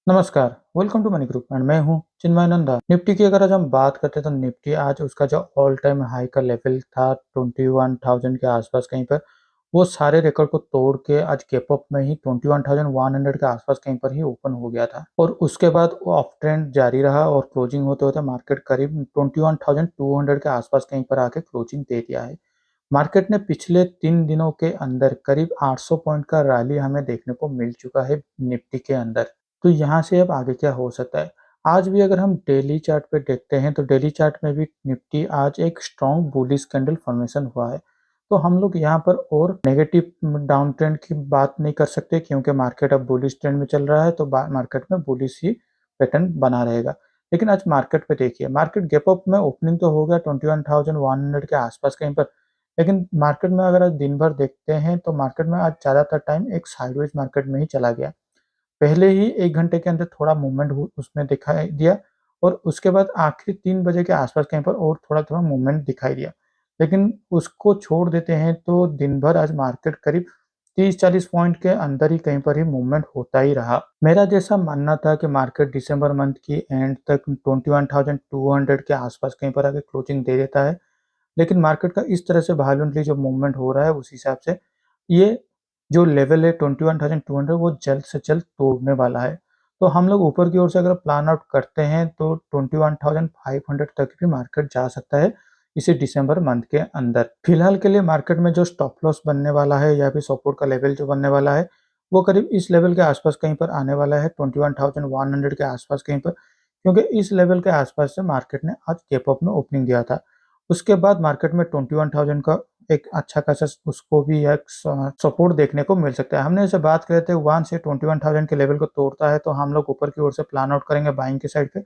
नमस्कार, welcome to money group and मैं हूं चिन्मय नंदा। निफ्टी की अगर आज हम बात करते हैं तो निफ्टी आज उसका जो ऑल टाइम हाई का लेवल था 21,000 के आसपास कहीं पर, वो सारे रिकॉर्ड को तोड़ के आज गैप अप में ही 21,100 के आसपास कहीं पर ही ओपन हो गया था और उसके बाद वो अप ट्रेंड जारी रहा और क्लोजिंग होते होते मार्केट करीब 21,200 के आसपास कहीं पर आके क्लोजिंग दे दिया है। मार्केट ने पिछले 3 दिनों के अंदर करीब 800 पॉइंट का रैली हमें देखने को मिल चुका है निफ्टी के अंदर। तो यहाँ से अब आगे क्या हो सकता है? आज भी अगर हम डेली चार्ट पे देखते हैं तो डेली चार्ट में भी निफ्टी आज एक स्ट्रॉन्ग बुलिश कैंडल फॉर्मेशन हुआ है। तो हम लोग यहाँ पर और नेगेटिव डाउन ट्रेंड की बात नहीं कर सकते क्योंकि मार्केट अब बुलिश ट्रेंड में चल रहा है तो मार्केट में बुलिश ही पैटर्न बना रहेगा। लेकिन आज मार्केट पे देखिए, मार्केट गैप अप में ओपनिंग तो हो गया 21,100 के आसपास कहीं पर, लेकिन मार्केट में अगर आज दिन भर देखते हैं तो मार्केट में आज ज़्यादातर टाइम एक साइडवेज मार्केट में ही चला गया। पहले ही 1 घंटे के अंदर थोड़ा मूवमेंट हु उसमें दिखाई दिया और उसके बाद आखिरी 3 बजे के आस-पास कहीं पर और थोड़ा-थोड़ा मूवमेंट दिखाई दिया। लेकिन उसको छोड़ देते हैं तो दिन भर आज मार्केट करीब 30-40 पॉइंट के अंदर ही कहीं पर ही मूवमेंट होता ही रहा। मेरा जैसा मानना था कि मार्केट दिसंबर मंथ की एंड तक 21,200 के आस-पास कहीं पर आके क्लोजिंग दे देता है। लेकिन मार्केट का इस तरह से वॉल्यूमली जो मूवमेंट हो रहा है उस हिसाब से ये जो लेवल है 21,200 वो जल्द से जल्द तोड़ने वाला है। तो हम लोग ऊपर की ओर से अगर प्लान आउट करते हैं तो 21,500 तक भी मार्केट जा सकता है इसी दिसंबर मंथ के अंदर। फिलहाल के लिए मार्केट में जो स्टॉप लॉस बनने वाला है या फिर सपोर्ट का लेवल जो बनने वाला है वो करीब इस लेवल के आसपास कहीं पर आने वाला है 21,100 के आसपास कहीं पर, क्योंकि इस लेवल के आसपास से मार्केट ने आज गैप अप में ओपनिंग दिया था। उसके बाद मार्केट में 21,000 का एक अच्छा खासा उसको भी एक सपोर्ट देखने को मिल सकता है। हमने जैसे बात करे थे 1 से 21,000 के लेवल को तोड़ता है तो हम लोग ऊपर की ओर से प्लान आउट करेंगे बाइंग की साइड पे,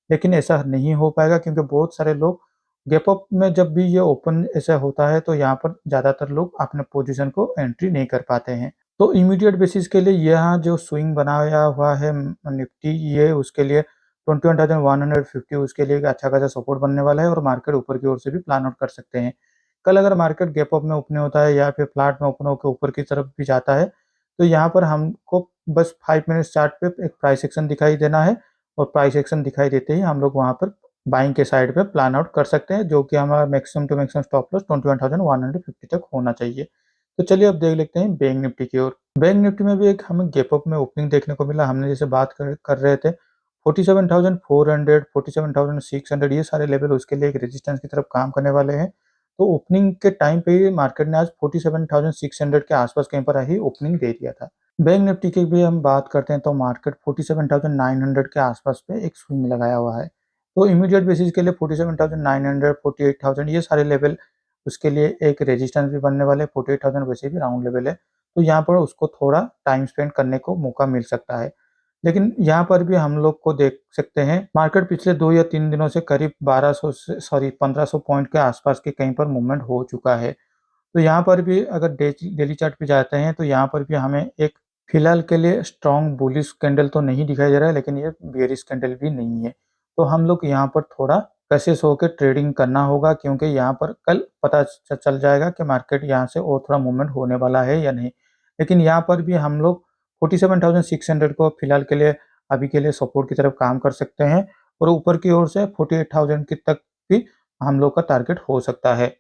लेकिन ऐसा नहीं हो पाएगा क्योंकि बहुत सारे लोग गैप अप में जब भी ये ओपन ऐसा होता है तो यहाँ पर ज़्यादातर लोग अपने पोजीशन को एंट्री नहीं कर पाते हैं। तो इमीडिएट बेसिस के लिए यहाँ जो स्विंग बनाया हुआ है निफ्टी, ये उसके लिए 21,150 उसके लिए एक अच्छा खासा सपोर्ट बनने वाला है और मार्केट ऊपर की ओर से भी प्लान आउट कर सकते हैं। कल अगर मार्केट गैप अप में ओपन होता है या फिर फ्लैट में ओपन होकर ऊपर की तरफ भी जाता है, तो यहाँ पर हमको बस 5 मिनट्स चार्ट पे एक प्राइस एक्शन दिखाई देना है और प्राइस एक्शन दिखाई देते ही हम लोग वहाँ पर बाइंग के साइड पे प्लान आउट कर सकते हैं, जो कि हमारा maximum to maximum stop loss 21,150 तक होना चाहिए। तो चलिए अब देख लेते हैं बैंक निफ्टी की ओर। बैंक निफ्टी में भी एक हमें गैप अप में ओपनिंग देखने को मिला। हमने जैसे बात कर रहे थे 47,400, 47,600 ये सारे लेवल उसके लिए एक रेजिस्टेंस की तरफ काम करने वाले हैं। तो ओपनिंग के टाइम पे ही मार्केट ने आज 47,600 के आसपास कहीं पर ही ओपनिंग दे दिया था। बैंक निफ्टी की भी हम बात करते हैं तो मार्केट 47,900 के आसपास पे एक स्विंग लगाया हुआ है। तो इमीडिएट बेसिस के लिए 47,900, 48,000 ये सारे लेवल उसके लिए एक रेजिस्टेंस भी बनने वाले हैं। 48,000 वैसे भी राउंड लेवल है, तो यहाँ पर उसको थोड़ा टाइम स्पेंड करने को मौका मिल सकता है। लेकिन यहाँ पर भी हम लोग को देख सकते हैं मार्केट पिछले 2 या 3 दिनों से करीब 1200 से 1500 पॉइंट के आसपास के कहीं पर मूवमेंट हो चुका है। तो यहाँ पर भी अगर डेली चार्ट पे जाते हैं तो यहाँ पर भी हमें एक फिलहाल के लिए स्ट्रॉन्ग बुलिश कैंडल तो नहीं दिखाई दे रहा है, लेकिन ये बेयरिश कैंडल भी नहीं है। तो हम लोग यहाँ पर थोड़ा कैशियस होकर ट्रेडिंग करना होगा क्योंकि यहाँ पर कल पता चल जाएगा कि मार्केट यहाँ से और थोड़ा मूवमेंट होने वाला है या नहीं। लेकिन यहाँ पर भी हम लोग 47,600 को फिलहाल के लिए अभी के लिए सपोर्ट की तरफ काम कर सकते हैं और ऊपर की ओर से 48,000 की तक भी हम लोग का टारगेट हो सकता है।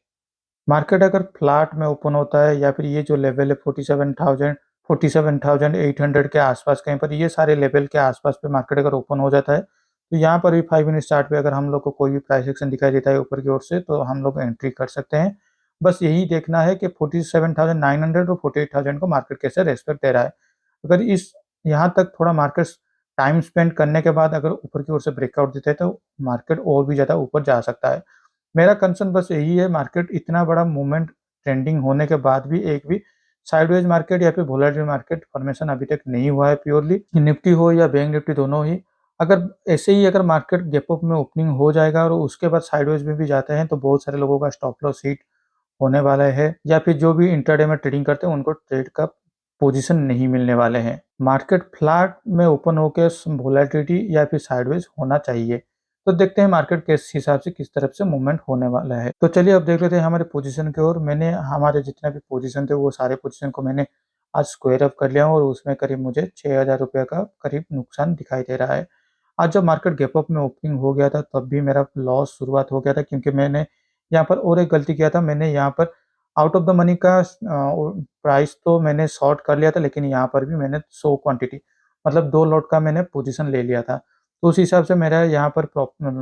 मार्केट अगर फ्लैट में ओपन होता है या फिर ये जो लेवल है 47,000, 47,800 के आसपास कहीं पर ये सारे लेवल के आसपास पे मार्केट अगर ओपन हो जाता है तो यहाँ पर भी 5 मिनट चार्ट पे अगर हम लोग को कोई भी प्राइस एक्शन दिखाई देता है ऊपर की ओर से तो हम लोग एंट्री कर सकते हैं। बस यही देखना है कि 47,900 और 48,000 को मार्केट कैसे रेस्पेक्ट दे रहा है। अगर इस यहाँ तक थोड़ा मार्केट टाइम स्पेंड करने के बाद अगर ऊपर की ओर से ब्रेकआउट देता है तो मार्केट और भी ज़्यादा ऊपर जा सकता है। मेरा कंसर्न बस यही है, मार्केट इतना बड़ा मूवमेंट ट्रेंडिंग होने के बाद भी एक भी साइडवेज मार्केट या फिर वोलेटाइल मार्केट फॉर्मेशन अभी तक नहीं हुआ है प्योरली निफ्टी हो या बैंक निफ्टी दोनों ही। अगर ऐसे ही अगर मार्केट गैप अप में ओपनिंग हो जाएगा और उसके बाद साइडवेज में भी जाते हैं तो बहुत सारे लोगों का स्टॉप लॉस हिट होने वाला है या फिर जो भी इंट्राडे में ट्रेडिंग करते हैं उनको ट्रेड का पोजीशन नहीं मिलने वाले हैं। मार्केट फ्लैट में ओपन होकर वोलेटिलिटी या फिर साइडवेज होना चाहिए। तो देखते हैं मार्केट किस हिसाब से किस तरफ से मूवमेंट होने वाला है। तो चलिए अब देख लेते हैं हमारे पोजीशन की ओर। मैंने हमारे जितने भी पोजीशन थे वो सारे पोजीशन को मैंने आज स्क्वायर अप कर लिया हूँ और उसमें करीब मुझे ₹6000 का करीब नुकसान दिखाई दे रहा है। आज जब मार्केट गैप अप में ओपनिंग हो गया था तब भी मेरा लॉस शुरुआत हो गया था, क्योंकि मैंने यहाँ पर और एक गलती किया था। मैंने यहाँ पर आउट ऑफ द मनी का प्राइस तो मैंने शॉर्ट कर लिया था, लेकिन यहाँ पर भी मैंने 100 क्वांटिटी मतलब 2 लॉट का मैंने पोजीशन ले लिया था। तो उस हिसाब से मेरा यहाँ पर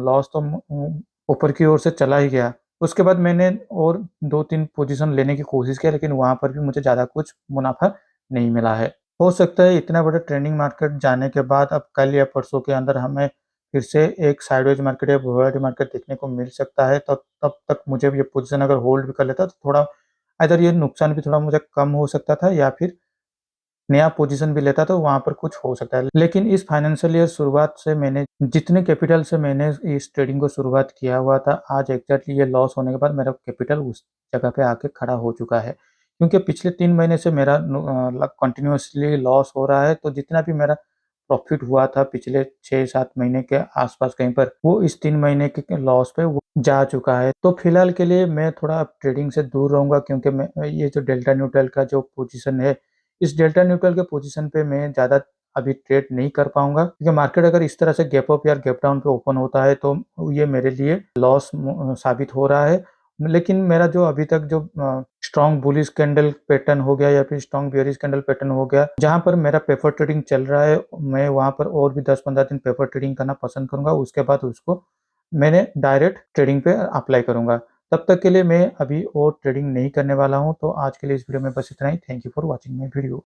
लॉस तो ऊपर की ओर से चला ही गया। उसके बाद मैंने और 2-3 पोजीशन लेने की कोशिश की, लेकिन वहाँ पर भी मुझे ज़्यादा कुछ मुनाफ़ा नहीं मिला है। हो सकता है इतना बड़ा ट्रेंडिंग मार्केट जाने के बाद अब कल या परसों के अंदर हमें फिर से एक साइडवेज मार्केट या बुलियन मार्केट देखने को मिल सकता है। तब तब तक मुझे ये पोज़ीशन अगर होल्ड भी कर लेता तो थोड़ा इधर ये नुकसान भी थोड़ा मुझे कम हो सकता था, या फिर नया पोजीशन भी लेता तो वहाँ पर कुछ हो सकता है। लेकिन इस फाइनेंशियल ईयर शुरुआत से मैंने जितने कैपिटल से मैंने इस ट्रेडिंग को शुरुआत किया हुआ था, आज एग्ज़ैक्टली ये लॉस होने के बाद मेरा कैपिटल उस जगह पे आके खड़ा हो चुका है। क्योंकि पिछले 3 महीने से मेरा कंटिन्यूअसली लॉस हो रहा है, तो जितना भी मेरा प्रॉफ़िट हुआ था पिछले 6-7 महीने के आस-पास कहीं पर, वो इस 3 महीने के लॉस पे वो जा चुका है। तो फिलहाल के लिए मैं थोड़ा अब ट्रेडिंग से दूर रहूँगा, क्योंकि मैं ये जो डेल्टा न्यूट्रल का जो पोज़ीशन है, इस डेल्टा न्यूट्रल के पोजीशन पे मैं ज़्यादा अभी ट्रेड नहीं कर पाऊँगा, क्योंकि मार्केट अगर इस तरह से गैप अप या गैप डाउन पे ओपन होता है तो ये मेरे लिए लॉस साबित हो रहा है। लेकिन मेरा जो अभी तक जो स्ट्रॉन्ग बुलिश कैंडल पैटर्न हो गया या फिर स्ट्रॉन्ग बेयरिश कैंडल पैटर्न हो गया, जहाँ पर मेरा पेपर ट्रेडिंग चल रहा है, मैं वहाँ पर और भी 10-15 दिन पेपर ट्रेडिंग करना पसंद करूँगा। उसके बाद उसको मैंने डायरेक्ट ट्रेडिंग पे अप्लाई करूँगा। तब तक के लिए मैं अभी और ट्रेडिंग नहीं करने वाला हूँ। तो आज के लिए इस वीडियो में बस इतना ही। Thank you for watching my video.